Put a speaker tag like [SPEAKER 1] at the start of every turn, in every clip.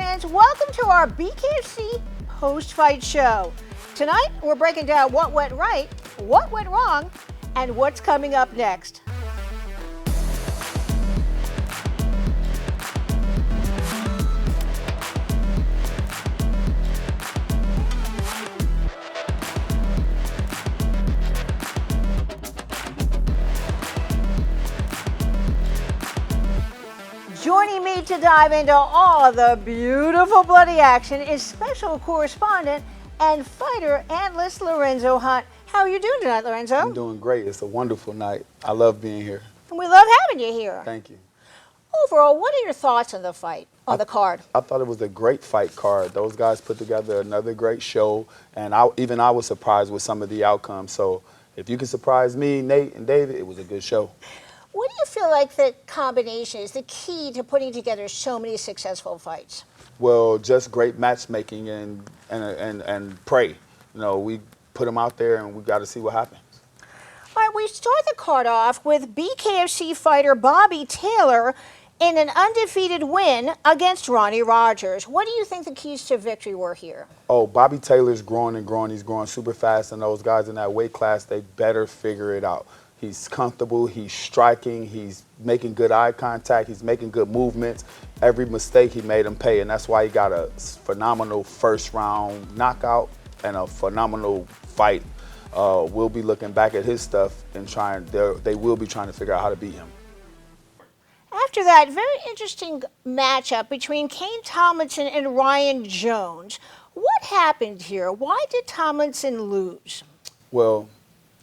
[SPEAKER 1] fans. Welcome to our BKFC post-fight show. Tonight, we're breaking down what went right, what went wrong, and what's coming up next. Joining me to dive into all the beautiful bloody action is special correspondent and fighter analyst Lorenzo Hunt. How are you doing tonight, Lorenzo?
[SPEAKER 2] I'm doing great. It's a wonderful night. I love being here.
[SPEAKER 1] And we love having you here.
[SPEAKER 2] Thank you.
[SPEAKER 1] Overall, what are your thoughts on the fight, on the card?
[SPEAKER 2] I thought it was a great fight card. Those guys put together another great show, and I was surprised with some of the outcomes. So if you can surprise me, Nate, and David, it was a good show.
[SPEAKER 1] What do you feel like the combination is the key to putting together so many successful fights?
[SPEAKER 2] Well, just great matchmaking and pray. You know, we put them out there, and we got to see what happens.
[SPEAKER 1] All right, we start the card off with BKFC fighter Bobby Taylor in an undefeated win against Ronnie Rogers. What do you think the keys to victory were here?
[SPEAKER 2] Oh, Bobby Taylor's growing and growing. He's growing super fast, and those guys in that weight class, they better figure it out. He's comfortable, he's striking, he's making good eye contact, he's making good movements. Every mistake he made him pay, and that's why he got a phenomenal first round knockout and a phenomenal fight. We'll be looking back at his stuff and they will be trying to figure out how to beat him.
[SPEAKER 1] After that, very interesting matchup between Kane Tomlinson and Ryan Jones. What happened here? Why did Tomlinson lose?
[SPEAKER 2] Well,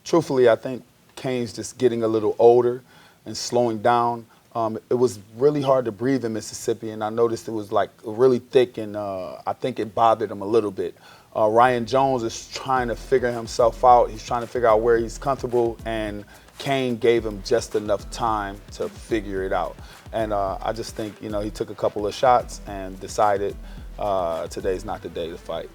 [SPEAKER 2] truthfully, I think Kane's just getting a little older and slowing down. It was really hard to breathe in Mississippi, and I noticed it was like really thick, and I think it bothered him a little bit. Ryan Jones is trying to figure himself out. He's trying to figure out where he's comfortable, and Kane gave him just enough time to figure it out. And I just think, you know, he took a couple of shots and decided today's not the day to fight.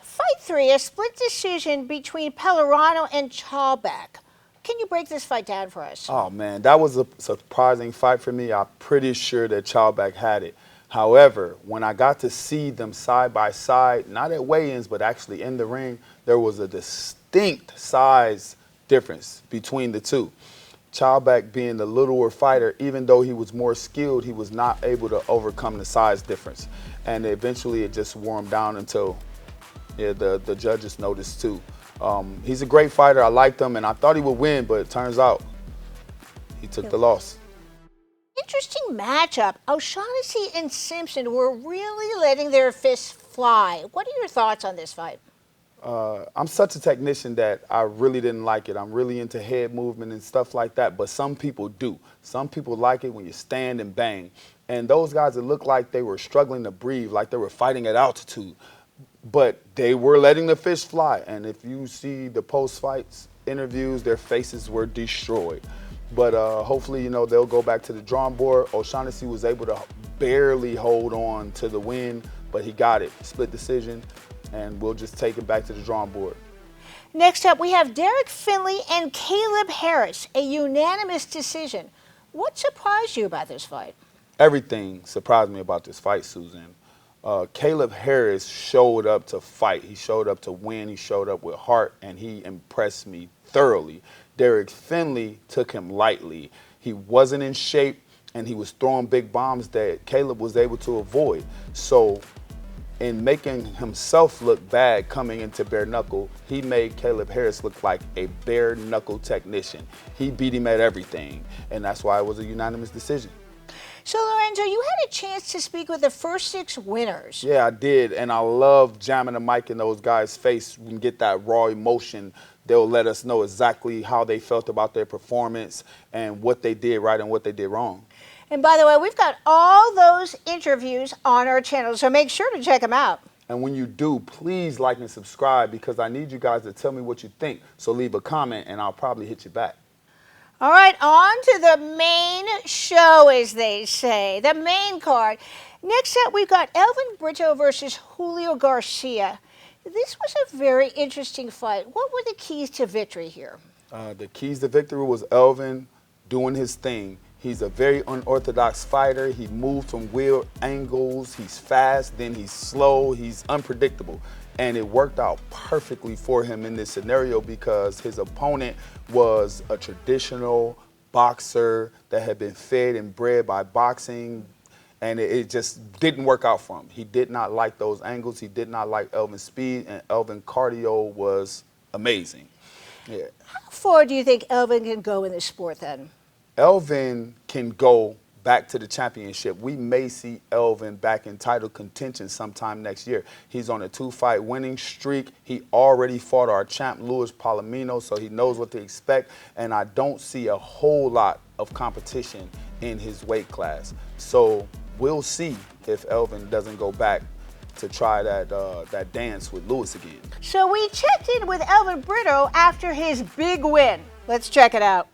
[SPEAKER 1] Fight 3, a split decision between Pellerano and Chalback. Can you break this fight down for us?
[SPEAKER 2] Oh, man, that was a surprising fight for me. I'm pretty sure that Chalback had it. However, when I got to see them side by side, not at weigh-ins, but actually in the ring, there was a distinct size difference between the two. Chalback being the littler fighter, even though he was more skilled, he was not able to overcome the size difference. And eventually it just wore him down until the judges noticed too. He's a great fighter. I liked him, and I thought he would win, but it turns out he took the loss.
[SPEAKER 1] Interesting matchup. O'Shaughnessy and Simpson were really letting their fists fly. What are your thoughts on this fight?
[SPEAKER 2] I'm such a technician that I really didn't like it. I'm really into head movement and stuff like that, but some people do. Some people like it when you stand and bang. And those guys, it looked like they were struggling to breathe, like they were fighting at altitude. But they were letting the fish fly. And if you see the post-fights interviews, their faces were destroyed. But hopefully, you know, they'll go back to the drawing board. O'Shaughnessy was able to barely hold on to the win, but he got it. Split decision, and we'll just take it back to the drawing board.
[SPEAKER 1] Next up, we have Derek Finley and Caleb Harris, a unanimous decision. What surprised you about this fight?
[SPEAKER 2] Everything surprised me about this fight, Susan. Caleb Harris showed up to fight. He showed up to win. He showed up with heart, and he impressed me thoroughly. Derek Finley took him lightly. He wasn't in shape, and he was throwing big bombs that Caleb was able to avoid. So in making himself look bad coming into bare knuckle, he made Caleb Harris look like a bare knuckle technician. He beat him at everything, and that's why it was a unanimous decision.
[SPEAKER 1] So, Lorenzo, you had a chance to speak with the first 6 winners.
[SPEAKER 2] Yeah, I did, and I love jamming the mic in those guys' face. We can get that raw emotion. They'll let us know exactly how they felt about their performance and what they did right and what they did wrong.
[SPEAKER 1] And by the way, we've got all those interviews on our channel, so make sure to check them out.
[SPEAKER 2] And when you do, please like and subscribe, because I need you guys to tell me what you think. So leave a comment, and I'll probably hit you back.
[SPEAKER 1] All right, on to the main show, as they say, the main card. Next up, we've got Elvin Brito versus Julio Garcia. This was a very interesting fight. What were the keys to victory here?
[SPEAKER 2] The keys to victory was Elvin doing his thing. He's a very unorthodox fighter. He moves from weird angles. He's fast, then he's slow. He's unpredictable. And it worked out perfectly for him in this scenario because his opponent was a traditional boxer that had been fed and bred by boxing, and it just didn't work out for him. He did not like those angles. He did not like Elvin's speed, and Elvin cardio was amazing. Yeah.
[SPEAKER 1] How far do you think Elvin can go in this sport then?
[SPEAKER 2] Elvin can go back to the championship. We may see Elvin back in title contention sometime next year. He's on a 2-fight winning streak. He already fought our champ, Luis Palomino, so he knows what to expect, and I don't see a whole lot of competition in his weight class. So we'll see if Elvin doesn't go back to try that dance with Luis again.
[SPEAKER 1] So we checked in with Elvin Brito after his big win. Let's check it out.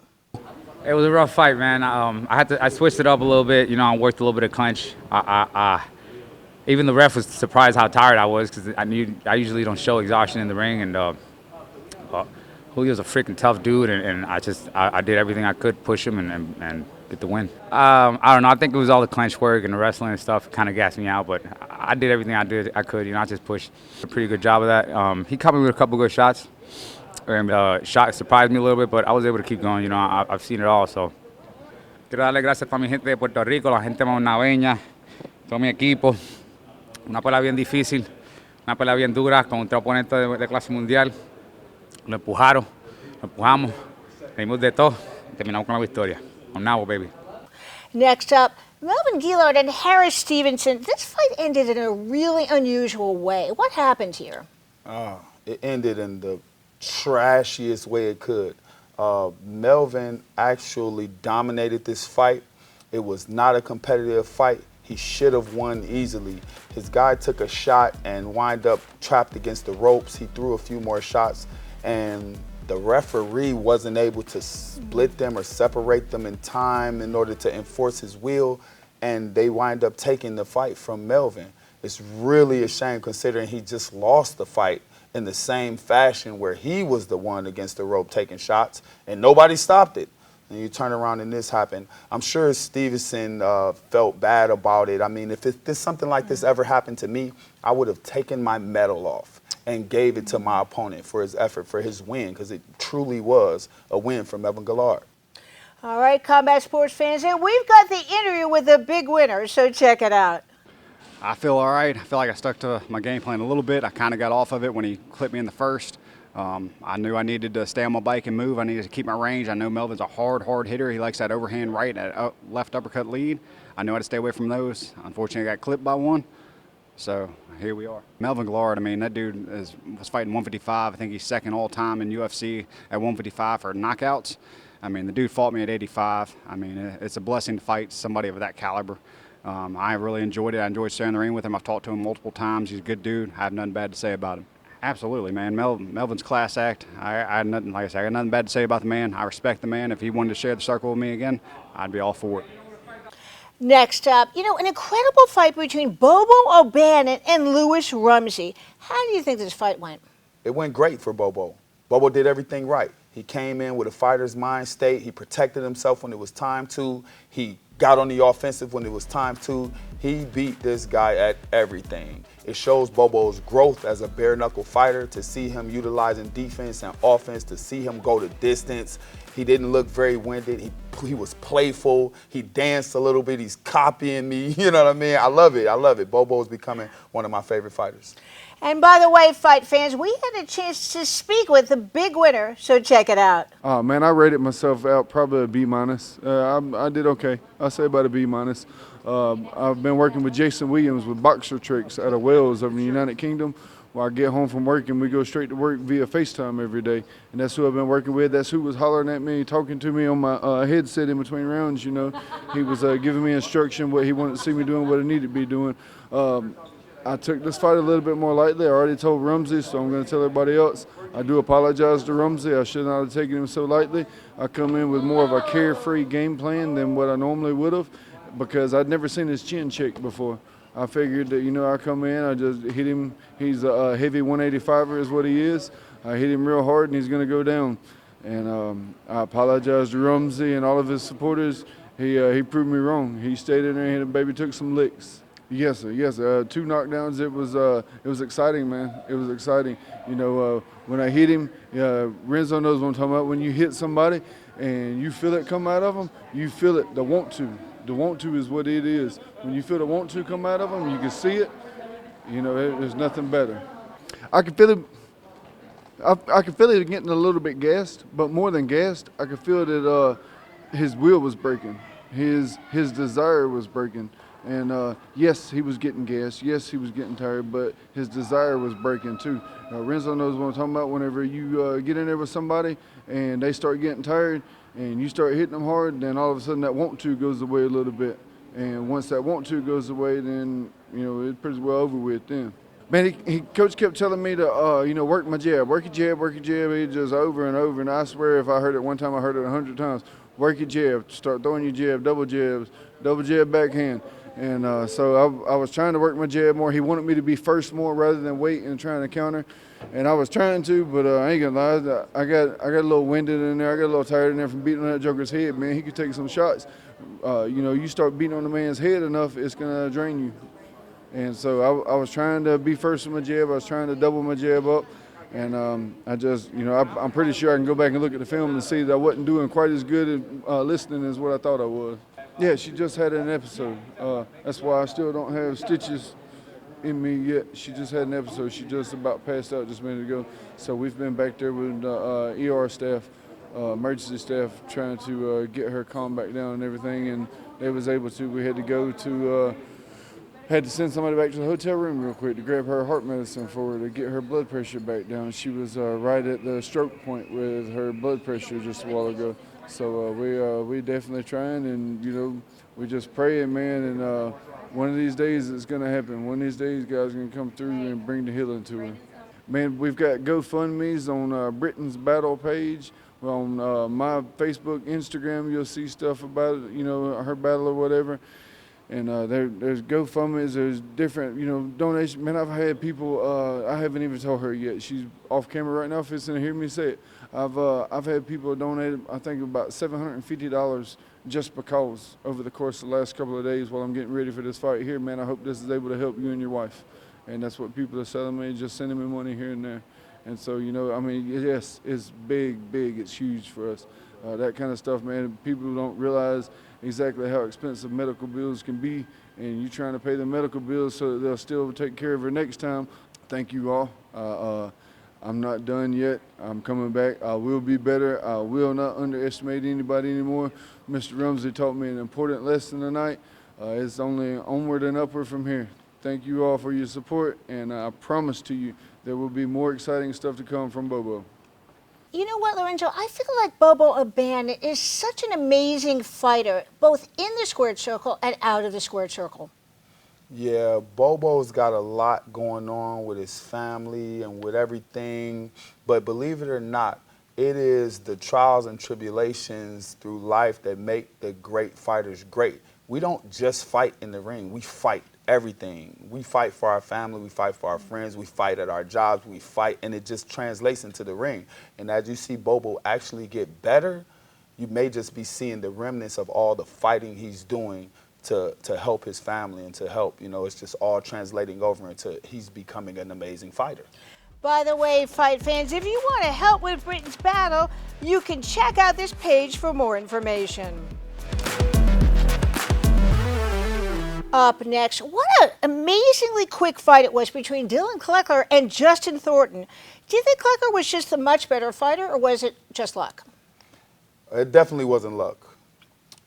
[SPEAKER 3] It was a rough fight, man. I switched it up a little bit. You know, I worked a little bit of clinch. Even the ref was surprised how tired I was because I usually don't show exhaustion in the ring. And Julio's a freaking tough dude, and I did everything I could, push him and get the win. I don't know. I think it was all the clinch work and the wrestling and stuff kind of gassed me out, but I did everything I could. You know, I just pushed. A pretty good job of that. He caught me with a couple good shots. And shot surprised me a little bit, but I was able to keep going. You know, I've seen it all. So quiero darle gracias a mi gente de Puerto Rico, la gente maunaveña, todo mi equipo. Una pelea bien difícil, una pelea bien dura contra un oponente de clase mundial. Lo empujaron, lo empujamos, reímos de todo y terminamos con la victoria. On now, baby.
[SPEAKER 1] Next up, Melvin Gillard and Harris Stevenson. This fight ended in a really unusual way. What happened here?
[SPEAKER 2] It ended in the trashiest way it could. Melvin actually dominated this fight. It was not a competitive fight. He should have won easily. His guy took a shot and wind up trapped against the ropes. He threw a few more shots, and the referee wasn't able to split them or separate them in time in order to enforce his will, and they wind up taking the fight from Melvin. It's really a shame considering he just lost the fight in the same fashion where he was the one against the rope taking shots and nobody stopped it. And you turn around and this happened. I'm sure Stevenson felt bad about it. I mean, if something like this ever happened to me, I would have taken my medal off and gave it to my opponent for his effort, for his win, because it truly was a win for Melvin Gillard.
[SPEAKER 1] All right, Combat Sports fans, and we've got the interview with the big winner, so check it out.
[SPEAKER 4] I feel all right. I feel like I stuck to my game plan a little bit. I kind of got off of it when he clipped me in the first. I knew I needed to stay on my bike and move. I needed to keep my range. I know Melvin's a hard hitter. He likes that overhand right and left uppercut lead. I knew I had to stay away from those. Unfortunately, I got clipped by one. So here we are. Melvin Gillard, I mean, that dude was fighting 155. I think he's second all time in UFC at 155 for knockouts. I mean, the dude fought me at 85. I mean, it's a blessing to fight somebody of that caliber. I really enjoyed it. I enjoyed sharing the ring with him. I've talked to him multiple times. He's a good dude. I have nothing bad to say about him. Absolutely, man. Melvin's class act. I had nothing, like I said, I got nothing bad to say about the man. I respect the man. If he wanted to share the circle with me again, I'd be all for it.
[SPEAKER 1] Next up, you know, an incredible fight between Bobo O'Bannon and Louis Rumsey. How do you think this fight went?
[SPEAKER 2] It went great for Bobo. Bobo did everything right. He came in with a fighter's mind state. He protected himself when it was time to. He got on the offensive when it was time to. He beat this guy at everything. It shows Bobo's growth as a bare-knuckle fighter, to see him utilizing defense and offense, to see him go the distance. He didn't look very winded. He was playful. He danced a little bit. He's copying me. You know what I mean? I love it. I love it. Bobo is becoming one of my favorite fighters.
[SPEAKER 1] And by the way, fight fans, we had a chance to speak with the big winner, so check it out.
[SPEAKER 5] Oh, man, I rated myself out probably a B-. I did okay. I'll say about a B-. I've been working with Jason Williams with Boxer Tricks out of Wales over in the United Kingdom. When I get home from work and we go straight to work via FaceTime every day. And that's who I've been working with. That's who was hollering at me, talking to me on my headset in between rounds, you know. He was giving me instruction, what he wanted to see me doing, what I needed to be doing. I took this fight a little bit more lightly. I already told Rumsey, so I'm going to tell everybody else. I do apologize to Rumsey. I should not have taken him so lightly. I come in with more of a carefree game plan than what I normally would have, because I'd never seen his chin check before. I figured that, you know, I come in, I just hit him. He's a heavy 185er is what he is. I hit him real hard and he's going to go down. And I apologize to Rumsey and all of his supporters. He proved me wrong. He stayed in there and the baby took some licks. Yes, sir. Yes, sir. 2 knockdowns. It was exciting, man. It was exciting. You know, when I hit him, Renzo knows what I'm talking about. When you hit somebody and you feel it come out of them, you feel it. The want to. The want to is what it is. When you feel the want to come out of them, you can see it. You know, there's nothing better. I can feel it. I could feel it getting a little bit gassed, but more than gassed, I could feel that his will was breaking. His desire was breaking. And yes, he was getting gassed. Yes, he was getting tired, but his desire was breaking too. Renzo knows what I'm talking about. Whenever you get in there with somebody and they start getting tired and you start hitting them hard, then all of a sudden that want to goes away a little bit. And once that want to goes away, then, you know, it's pretty well over with then. Man, Coach kept telling me to, you know, work my jab, work your jab, work your jab. He just over and over. And I swear if I heard it one time, I heard it 100 times. Work your jab, start throwing your jab, double jab backhand. And so I was trying to work my jab more. He wanted me to be first more rather than wait and trying to counter. And I was trying to, but I ain't gonna lie, I got a little winded in there. I got a little tired in there from beating on that joker's head, man. He could take some shots. You know, you start beating on the man's head enough, it's gonna drain you. And so I was trying to be first with my jab. I was trying to double my jab up. And I just, you know, I'm pretty sure I can go back and look at the film and see that I wasn't doing quite as good at listening as what I thought I was. Yeah, she just had an episode. That's why I still don't have stitches in me yet. She just had an episode. She just about passed out just a minute ago. So we've been back there with the ER staff, emergency staff, trying to get her calmed back down and everything. And they was able to. We had to go to, had to send somebody back to the hotel room real quick to grab her heart medicine for her to get her blood pressure back down. She was right at the stroke point with her blood pressure just a while ago. So we definitely trying, and you know, we just praying, man. And one of these days it's gonna happen. One of these days, God's gonna come through and bring the healing to her. Man, we've got GoFundMe's on Britain's Battle page. On my Facebook, Instagram, you'll see stuff about it, you know, her battle or whatever. And there's GoFundMe's, there's different, you know, donations. Man, I've had people, I haven't even told her yet. She's off camera right now, fixing to hear me say it. I've had people donate, I think, about $750 just because over the course of the last couple of days while I'm getting ready for this fight here. Man, I hope this is able to help you and your wife. And that's what people are telling me, just sending me money here and there. And so, you know, I mean, yes, it's big, it's huge for us. That kind of stuff, man, people don't realize exactly how expensive medical bills can be, and you trying to pay the medical bills so that they'll still take care of her next time. Thank you all. I'm not done yet. I'm coming back. I will be better. I will not underestimate anybody anymore. Mr. Rumsey taught me an important lesson tonight. It's only onward and upward from here. Thank you all for your support, and I promise to you there will be more exciting stuff to come from Bobo.
[SPEAKER 1] You know what, Lorenzo? I feel like Bobo Abandon is such an amazing fighter, both in the squared circle and out of the squared circle.
[SPEAKER 2] Yeah, Bobo's got a lot going on with his family and with everything, but believe it or not, it is the trials and tribulations through life that make the great fighters great. We don't just fight in the ring, we fight everything. We fight for our family, we fight for our friends, we fight at our jobs, we fight, and it just translates into the ring. And as you see Bobo actually get better, you may just be seeing the remnants of all the fighting he's doing to help his family and to help, you know, it's just all translating over into he's becoming an amazing fighter.
[SPEAKER 1] By the way, fight fans, if you want to help with Britain's battle, you can check out this page for more information. Up next, what an amazingly quick fight it was between Dylan Kleckler and Justin Thornton. Do you think Kleckler was just the much better fighter, or was it just luck?
[SPEAKER 2] It definitely wasn't luck.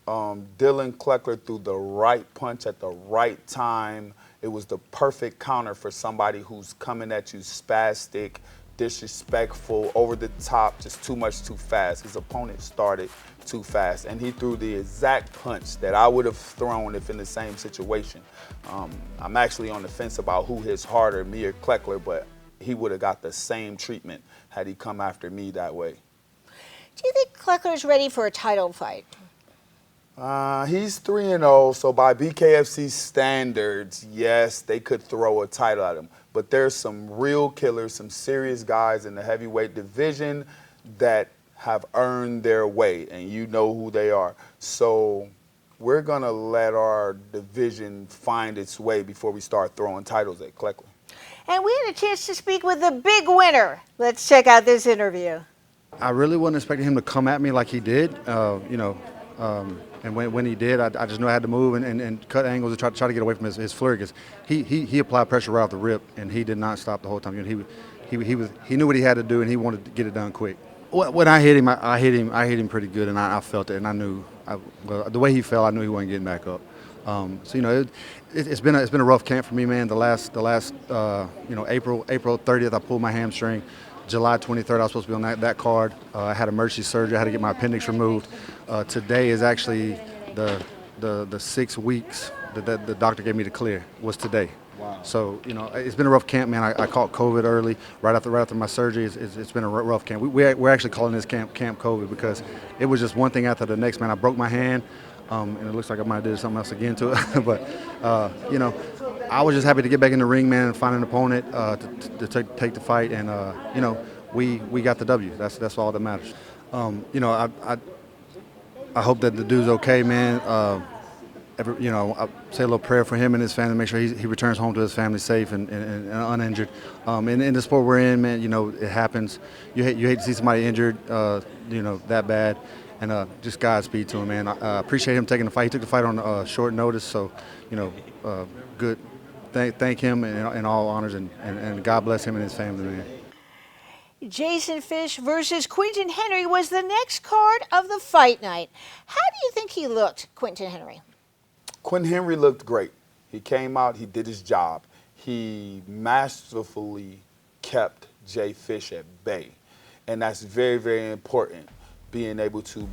[SPEAKER 2] Dylan Kleckler threw the right punch at the right time. It was the perfect counter for somebody who's coming at you spastic, disrespectful, over the top, just too much too fast. His opponent started too fast, and he threw the exact punch that I would have thrown if in the same situation. I'm actually on the fence about who hits harder, me or Kleckler, but he would have got the same treatment had he come after me that way.
[SPEAKER 1] Do you think Kleckler's ready for a title fight?
[SPEAKER 2] He's 3-0, so by BKFC standards, yes, they could throw a title at him. But there's some real killers, some serious guys in the heavyweight division that have earned their way, and you know who they are. So we're going to let our division find its way before we start throwing titles at Kleckler.
[SPEAKER 1] And we had a chance to speak with the big winner. Let's check out this interview.
[SPEAKER 6] I really wasn't expecting him to come at me like he did, and when he did, I just knew I had to move and cut angles and try to get away from his flurry, because he applied pressure right off the rip, and he did not stop the whole time. He knew what he had to do, and he wanted to get it done quick. When I hit him, I hit him pretty good, and I felt it, and I knew the way he fell, I knew he wasn't getting back up. It's been a rough camp for me, man. The last April 30th, I pulled my hamstring. July 23rd, I was supposed to be on that card. I had emergency surgery. I had to get my appendix removed. Today is actually the 6 weeks that the doctor gave me to clear was today.
[SPEAKER 2] Wow.
[SPEAKER 6] So it's been a rough camp, man. I caught COVID early, right after my surgery. It's been a rough camp. We're actually calling this camp COVID, because it was just one thing after the next, man. I broke my hand, and it looks like I might have did something else again to it. But I was just happy to get back in the ring, man, and find an opponent to take the fight, and we got the W. That's all that matters. I hope that the dude's okay, man. I say a little prayer for him and his family, make sure he returns home to his family safe and uninjured. In the sport we're in, man, it happens. You hate to see somebody injured, that bad. And just Godspeed to him, man. I appreciate him taking the fight. He took the fight on short notice, so good. Thank him in all honors, and God bless him and his family, man.
[SPEAKER 1] Jason Fish versus Quentin Henry was the next card of the fight night. How do you think he looked, Quentin Henry?
[SPEAKER 2] Quentin Henry looked great. He came out, he did his job. He masterfully kept Jay Fish at bay. And that's very, very important, being able to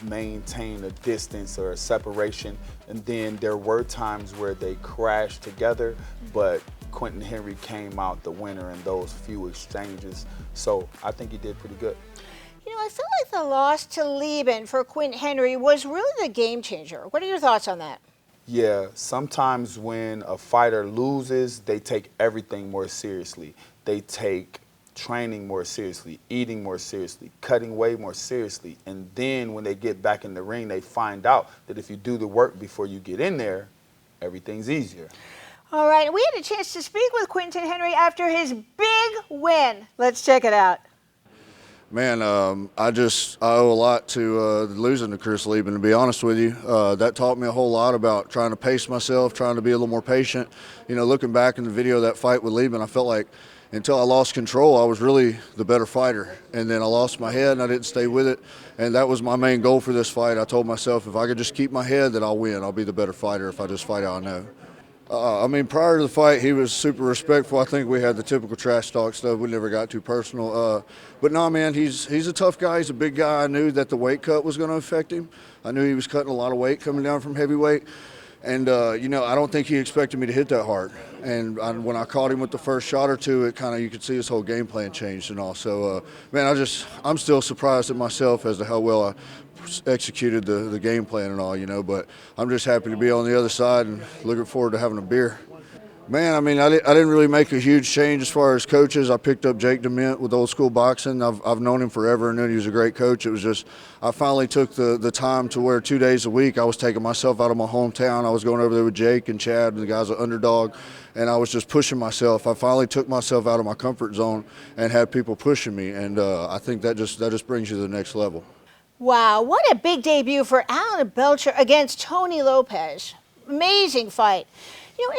[SPEAKER 2] maintain a distance or a separation. And then there were times where they crashed together, but Quentin Henry came out the winner in those few exchanges. So I think he did pretty good.
[SPEAKER 1] I feel like the loss to Lieben for Quentin Henry was really the game changer. What are your thoughts on that?
[SPEAKER 2] Yeah, sometimes when a fighter loses, they take everything more seriously. They take training more seriously, eating more seriously, cutting weight more seriously. And then when they get back in the ring, they find out that if you do the work before you get in there, everything's easier.
[SPEAKER 1] All right, we had a chance to speak with Quentin Henry after his big win. Let's check it out.
[SPEAKER 7] Man, I owe a lot to losing to Chris Lieben, to be honest with you. That taught me a whole lot about trying to pace myself, trying to be a little more patient. Looking back in the video of that fight with Lieben, I felt like until I lost control, I was really the better fighter. And then I lost my head and I didn't stay with it. And that was my main goal for this fight. I told myself if I could just keep my head, that I'll win. I'll be the better fighter if I just fight how I know. Prior to the fight, he was super respectful. I think we had the typical trash talk stuff. We never got too personal. But no, man, he's a tough guy. He's a big guy. I knew that the weight cut was going to affect him. I knew he was cutting a lot of weight coming down from heavyweight. And, I don't think he expected me to hit that hard. And when I caught him with the first shot or two, it kind of, you could see his whole game plan changed and all. So, man, I'm still surprised at myself as to how well I executed the game plan and all, but I'm just happy to be on the other side and looking forward to having a beer. Man, I didn't really make a huge change as far as coaches. I picked up Jake DeMint with Old School Boxing. I've known him forever and knew he was a great coach. It was just, I finally took the time to where 2 days a week I was taking myself out of my hometown. I was going over there with Jake and Chad, and the guys are underdog, and I was just pushing myself. I finally took myself out of my comfort zone and had people pushing me, and I think that just brings you to the next level.
[SPEAKER 1] Wow, what a big debut for Alan Belcher against Tony Lopez. Amazing fight.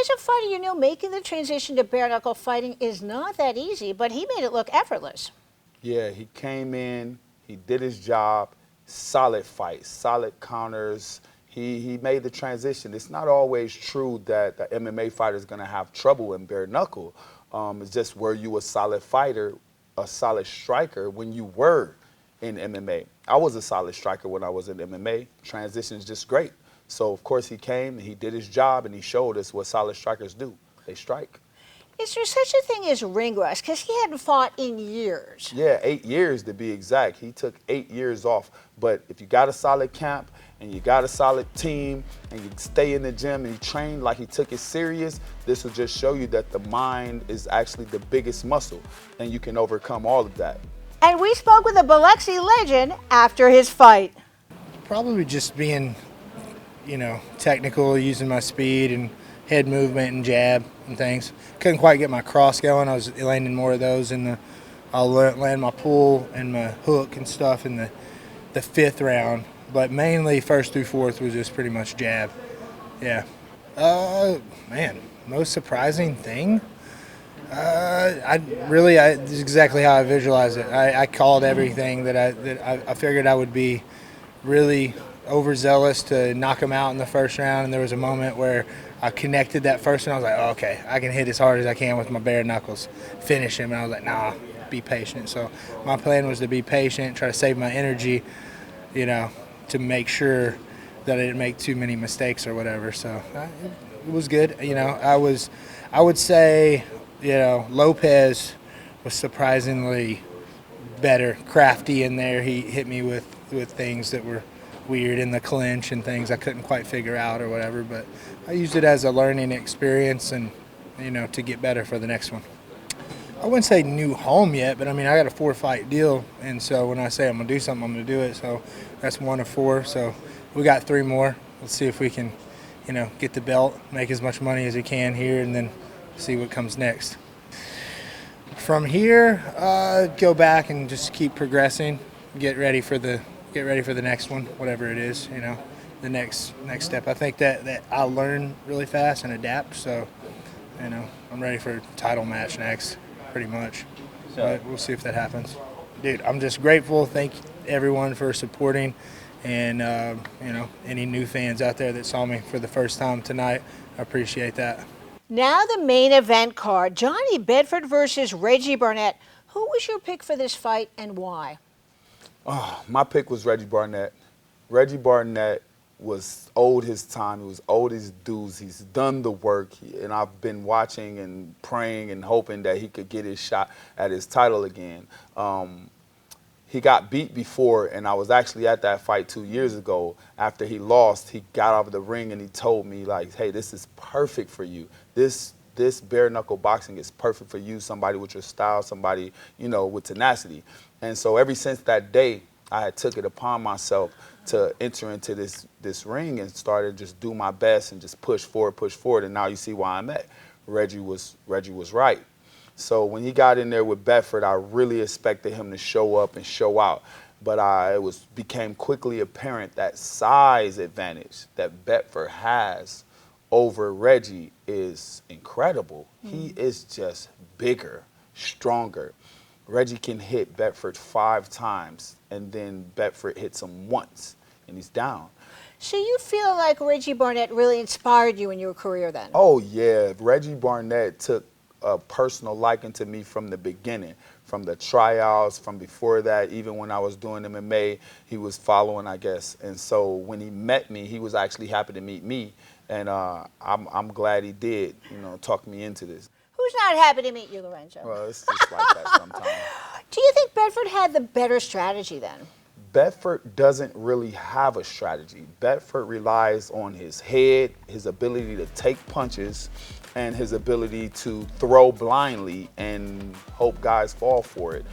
[SPEAKER 1] As a fighter, making the transition to bare knuckle fighting is not that easy, but he made it look effortless.
[SPEAKER 2] Yeah, he came in, he did his job, solid fight, solid counters. He made the transition. It's not always true that the MMA fighter is going to have trouble in bare knuckle. It's just, were you a solid fighter, a solid striker when you were in MMA? I was a solid striker when I was in MMA. Transition is just great. So, of course, he came, and he did his job, and he showed us what solid strikers do. They strike.
[SPEAKER 1] Is there such a thing as ring rust? Because he hadn't fought in years.
[SPEAKER 2] Yeah, 8 years to be exact. He took 8 years off. But if you got a solid camp and you got a solid team and you stay in the gym and you train like he took it serious, this will just show you that the mind is actually the biggest muscle, and you can overcome all of that.
[SPEAKER 1] And we spoke with a Biloxi legend after his fight.
[SPEAKER 8] Probably just being technical, using my speed and head movement and jab and things. Couldn't quite get my cross going. I was landing more of those I'll land my pull and my hook and stuff in the 5th round. But mainly 1st through 4th was just pretty much jab. Yeah. Man, most surprising thing? This is exactly how I visualize it. I called everything that I figured I would be really overzealous to knock him out in the 1st round, and there was a moment where I connected that 1st round. I was like, oh, okay, I can hit as hard as I can with my bare knuckles, finish him, and I was like, nah, be patient. So my plan was to be patient, try to save my energy, to make sure that I didn't make too many mistakes or whatever. So it was good. I would say, Lopez was surprisingly better, crafty in there. He hit me with things that were weird in the clinch and things I couldn't quite figure out or whatever, but I used it as a learning experience and, to get better for the next one. I wouldn't say new home yet, but I got a 4-fight deal, and so when I say I'm going to do something, I'm going to do it. So that's 1 of 4, so we got 3 more. Let's see if we can, get the belt, make as much money as we can here, and then see what comes next. From here, go back and just keep progressing, get ready for the next one, whatever it is, the next step. I think that I'll learn really fast and adapt, so, I'm ready for a title match next, pretty much. But we'll see if that happens. Dude, I'm just grateful. Thank everyone for supporting, and, any new fans out there that saw me for the first time tonight, I appreciate that.
[SPEAKER 1] Now the main event card, Johnny Bedford versus Reggie Barnett. Who was your pick for this fight and why?
[SPEAKER 2] My pick was Reggie Barnett. Reggie Barnett was owed his time. He was owed his dues. He's done the work, and I've been watching and praying and hoping that he could get his shot at his title again. He got beat before, and I was actually at that fight 2 years ago. After he lost, he got out of the ring and he told me, like, hey, this is perfect for you. This bare knuckle boxing is perfect for you, somebody with your style, somebody, with tenacity. And so ever since that day, I had took it upon myself to enter into this ring and started just do my best and just push forward. And now you see why I'm at. Reggie was right. So when he got in there with Bedford, I really expected him to show up and show out. But it became quickly apparent that size advantage that Bedford has over Reggie is incredible. He is just bigger, stronger. Reggie can hit Bedford 5 times, and then Bedford hits him once, and he's down.
[SPEAKER 1] So you feel like Reggie Barnett really inspired you in your career then?
[SPEAKER 2] Oh, yeah. Reggie Barnett took a personal liking to me from the beginning, from the tryouts, from before that, even when I was doing MMA, he was following, I guess. And so when he met me, he was actually happy to meet me, and I'm glad he did, talk me into this.
[SPEAKER 1] Who's not happy to meet you, Lorenzo?
[SPEAKER 2] Well, it's just like that sometimes.
[SPEAKER 1] Do you think Bedford had the better strategy then?
[SPEAKER 2] Bedford doesn't really have a strategy. Bedford relies on his head, his ability to take punches, and his ability to throw blindly and hope guys fall for it.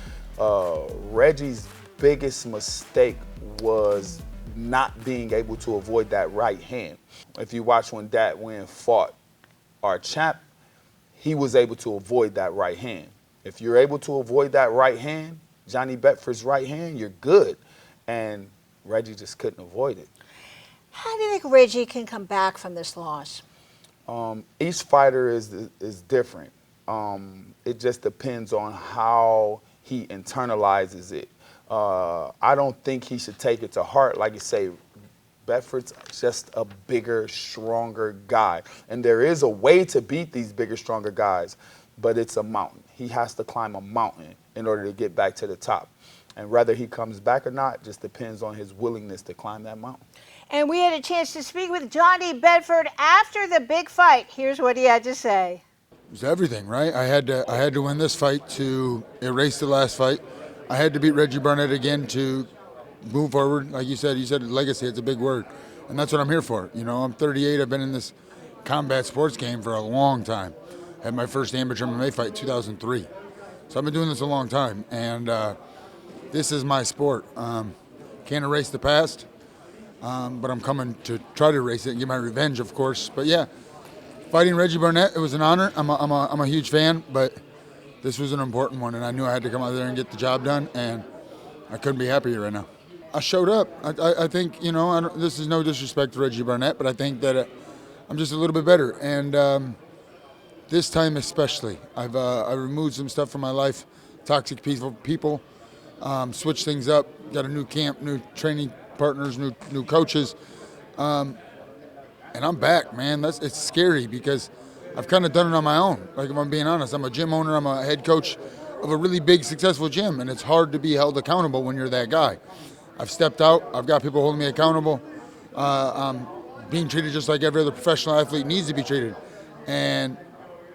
[SPEAKER 2] Reggie's biggest mistake was not being able to avoid that right hand. If you watch when Dat Nguyen fought our champ, he was able to avoid that right hand. If you're able to avoid that right hand, Johnny Bedford's right hand, you're good. And Reggie just couldn't avoid it.
[SPEAKER 1] How do you think Reggie can come back from this loss?
[SPEAKER 2] Each fighter is different. It just depends on how he internalizes it. I don't think he should take it to heart. Like you say, Bedford's just a bigger, stronger guy. And there is a way to beat these bigger, stronger guys, but it's a mountain. He has to climb a mountain in order to get back to the top. And whether he comes back or not just depends on his willingness to climb that mountain.
[SPEAKER 1] And we had a chance to speak with Johnny Bedford after the big fight. Here's what he had to say.
[SPEAKER 9] It was everything, right? I had to win this fight to erase the last fight. I had to beat Reggie Barnett again to move forward. Like you said legacy, it's a big word. And that's what I'm here for. I'm 38. I've been in this combat sports game for a long time. Had my first amateur MMA fight in 2003. So I've been doing this a long time. And this is my sport. Can't erase the past. but I'm coming to try to erase it and get my revenge, of course. But yeah, fighting Reggie Barnett, it was an honor. I'm a huge fan, but this was an important one, and I knew I had to come out there and get the job done, and I couldn't be happier right now. I showed up. I think, you know, this is no disrespect to Reggie Barnett, but I think that I'm just a little bit better. And this time especially, I removed some stuff from my life, toxic people, switched things up, got a new camp, new training partners, new coaches, and I'm back, man. It's scary because I've kind of done it on my own. Like, if I'm being honest, I'm a gym owner. I'm a head coach of a really big, successful gym, and it's hard to be held accountable when you're that guy. I've stepped out. I've got people holding me accountable. I'm being treated just like every other professional athlete needs to be treated, and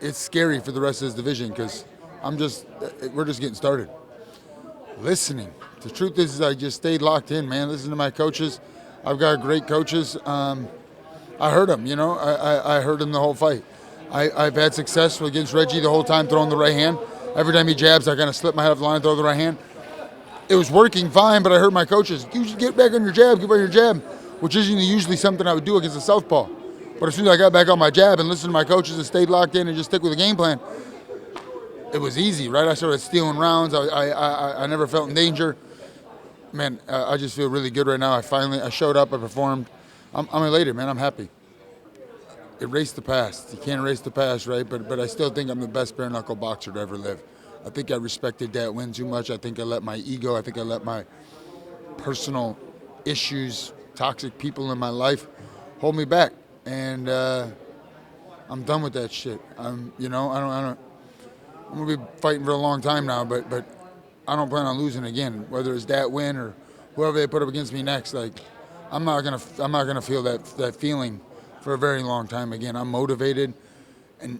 [SPEAKER 9] it's scary for the rest of this division because we're just getting started. Listening. The truth is I just stayed locked in, man. Listen to my coaches. I've got great coaches. I heard them, you know. I heard them the whole fight. I've had success against Reggie the whole time throwing the right hand. Every time he jabs, I kind of slip my head off the line and throw the right hand. It was working fine, but I heard my coaches, you should get back on your jab, get back on your jab, which isn't usually something I would do against a southpaw. But as soon as I got back on my jab and listened to my coaches and stayed locked in and just stick with the game plan, it was easy, right? I started stealing rounds. I never felt in danger. Man, I just feel really good right now. I showed up, I performed. I'm elated, man. I'm happy. Erase the past. You can't erase the past, right? But I still think I'm the best bare knuckle boxer to ever live. I think I respected that win too much. I think I let my ego, I think I let my personal issues, toxic people in my life hold me back. And I'm done with that shit. I'm gonna be fighting for a long time now, but I don't plan on losing again. Whether it's that win or whoever they put up against me next, like I'm not gonna feel that feeling for a very long time again. I'm motivated, and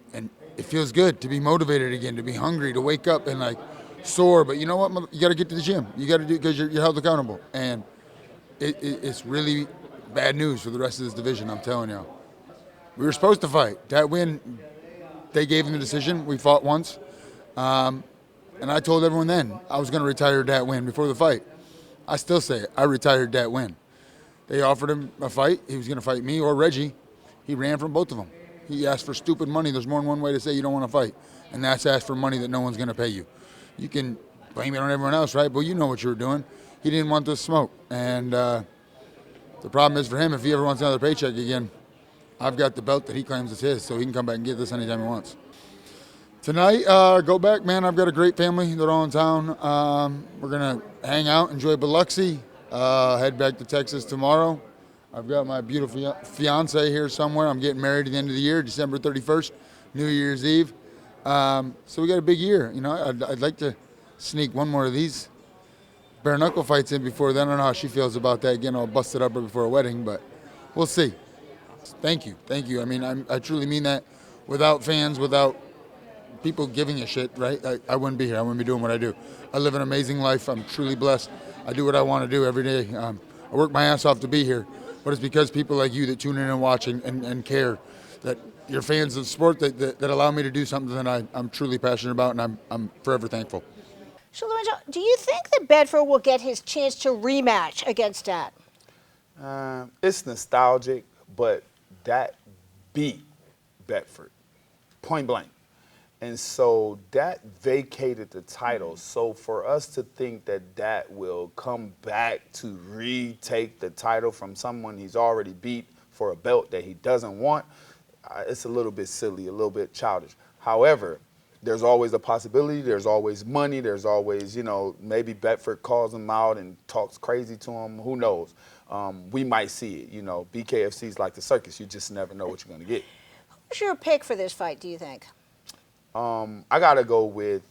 [SPEAKER 9] it feels good to be motivated again, to be hungry, to wake up and like sore. But you know what? You got to get to the gym. You got to do, because you're held accountable, and it's really bad news for the rest of this division. I'm telling you. We were supposed to fight. That win, they gave him the decision. We fought once. And I told everyone then I was going to retire that win before the fight. I still say it. I retired that win. They offered him a fight. He was going to fight me or Reggie. He ran from both of them. He asked for stupid money. There's more than one way to say you don't want to fight, and that's ask for money that no one's going to pay you. You can blame it on everyone else, right? But you know what you were doing. He didn't want the smoke. And the problem is for him, if he ever wants another paycheck again, I've got the belt that he claims is his, so he can come back and get this anytime he wants. Tonight, go back, man. I've got a great family. They're all in town. We're going to hang out, enjoy Biloxi, head back to Texas tomorrow. I've got my beautiful fiance here somewhere. I'm getting married at the end of the year, December 31st, New Year's Eve. So we got a big year. You know, I'd like to sneak one more of these bare knuckle fights in before then. I don't know how she feels about that, getting all busted up before a wedding, but we'll see. Thank you. I mean, I truly mean that. Without fans, without people giving a shit, right? I wouldn't be here. I wouldn't be doing what I do. I live an amazing life. I'm truly blessed. I do what I want to do every day. I work my ass off to be here, but it's because people like you that tune in and watch and care, that you're fans of the sport that allow me to do something that I'm truly passionate about, and I'm forever thankful.
[SPEAKER 1] So, Lorenzo, do you think that Bedford will get his chance to rematch against Dat?
[SPEAKER 2] It's nostalgic, but Dat beat Bedford, point blank. And so Dat vacated the title. So for us to think that Dat will come back to retake the title from someone he's already beat for a belt that he doesn't want, it's a little bit silly, a little bit childish. However, there's always a possibility, there's always money, there's always, maybe Bedford calls him out and talks crazy to him, who knows. We might see it, BKFC's like the circus, you just never know what you're gonna get.
[SPEAKER 1] Who's your pick for this fight, do you think?
[SPEAKER 2] I gotta go with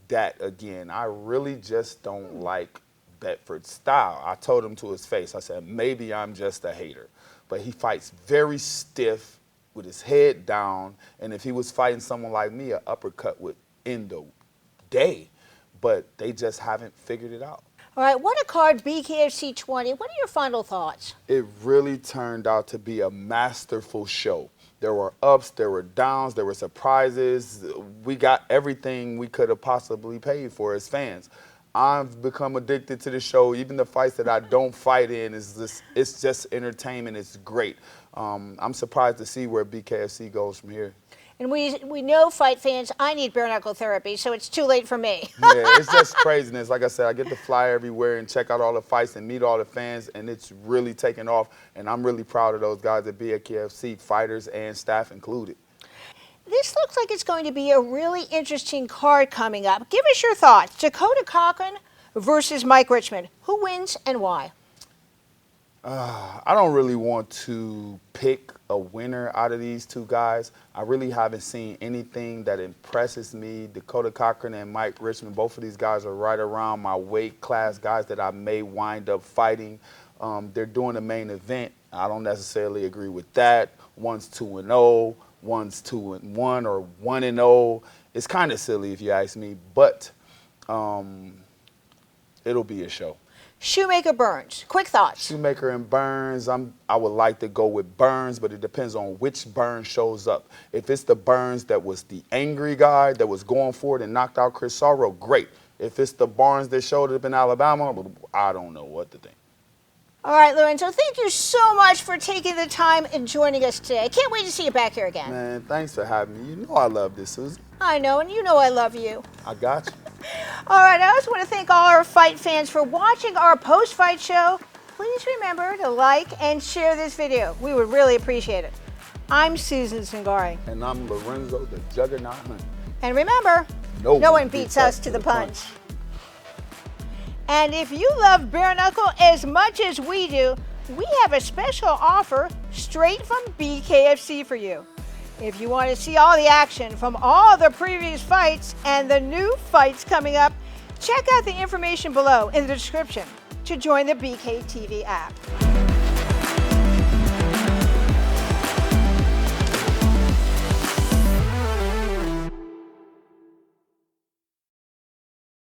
[SPEAKER 2] Dat again. I really just don't like Bedford's style. I told him to his face, I said, maybe I'm just a hater. But he fights very stiff with his head down, and if he was fighting someone like me, an uppercut would end the day. But they just haven't figured it out.
[SPEAKER 1] All right, what a card, BKFC 20. What are your final thoughts?
[SPEAKER 2] It really turned out to be a masterful show. There were ups, there were downs, there were surprises. We got everything we could have possibly paid for as fans. I've become addicted to the show. Even the fights that I don't fight in, it's just entertainment. It's great. I'm surprised to see where BKFC goes from here.
[SPEAKER 1] And we know, fight fans, I need bare knuckle therapy, so it's too late for me.
[SPEAKER 2] Yeah, it's just craziness. Like I said, I get to fly everywhere and check out all the fights and meet all the fans, and it's really taken off. And I'm really proud of those guys at BKFC, fighters and staff included.
[SPEAKER 1] This looks like it's going to be a really interesting card coming up. Give us your thoughts. Dakota Cochran versus Mike Richmond. Who wins and why?
[SPEAKER 2] I don't really want to pick a winner out of these two guys. I really haven't seen anything that impresses me. Dakota Cochran and Mike Richmond, both of these guys are right around my weight class, guys that I may wind up fighting. They're doing the main event. I don't necessarily agree with that. One's 2-0, one's 2-1 or 1-0. It's kind of silly if you ask me, but it'll be a show.
[SPEAKER 1] Shoemaker Burns. Quick thoughts.
[SPEAKER 2] Shoemaker and Burns, I would like to go with Burns, but it depends on which Burns shows up. If it's the Burns that was the angry guy that was going for it and knocked out Chris Sorrow, great. If it's the Burns that showed up in Alabama, I don't know what to think.
[SPEAKER 1] All right, Lorenzo, thank you so much for taking the time and joining us today. I can't wait to see you back here again.
[SPEAKER 2] Man, thanks for having me. You know I love this, Susan.
[SPEAKER 1] I know, and you know I love you.
[SPEAKER 2] I got you.
[SPEAKER 1] All right, I also want to thank all our fight fans for watching our post-fight show. Please remember to like and share this video. We would really appreciate it. I'm Susan Cingari.
[SPEAKER 2] And I'm Lorenzo the Juggernaut Hunt.
[SPEAKER 1] And remember, no one beats us to the punch. And if you love bare knuckle as much as we do, we have a special offer straight from BKFC for you. If you want to see all the action from all the previous fights and the new fights coming up, check out the information below in the description to join the BKTV app.